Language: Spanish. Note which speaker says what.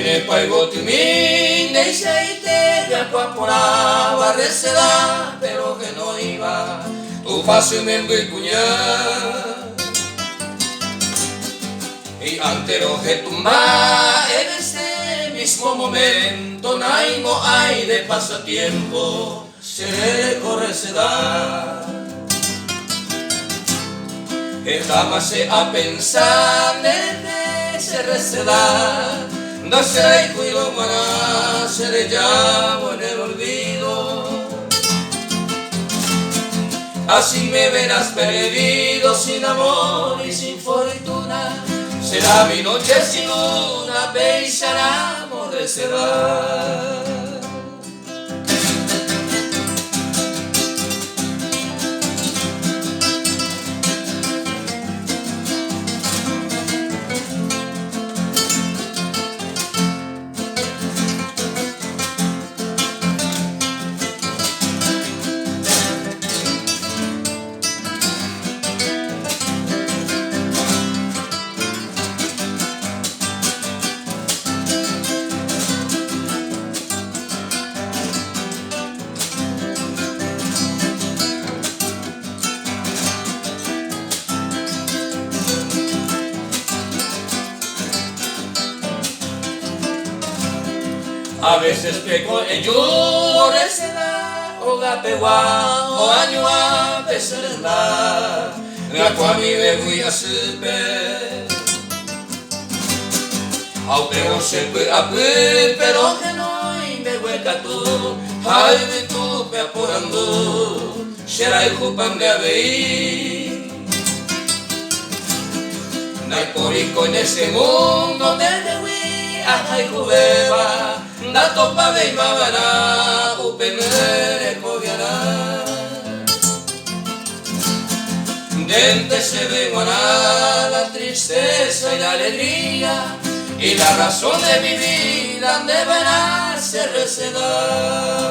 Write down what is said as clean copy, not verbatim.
Speaker 1: ne paigo timín, deixei-te de apaporava, receda, pero que no iba, tu fácilmente cuñar. Y ante lo que tumba, en ese mismo momento, naimo hay de pasatiempo, se corre se da. Que jamás se a pensar en ese recedar, no se y cuido maná, se le llamo en el olvido. Así me verás perdido, sin amor y sin fortuna. Será mi noche sin luna, beixaramos de sedar. A veces peco en llore se da, o gapewa, o añua, peserenda, gakwa mi begui a super. Au pego sempre a pe, pero que no me tu, ai de tu pe apurando, será el jupan de abei. Nai porico en ese mundo de dewi, ai cubeba. Da topa vei mavana, upenere coviana. Dente se ve guaná la tristeza y la alegría, y la razón de mi vida deberá ser recedar.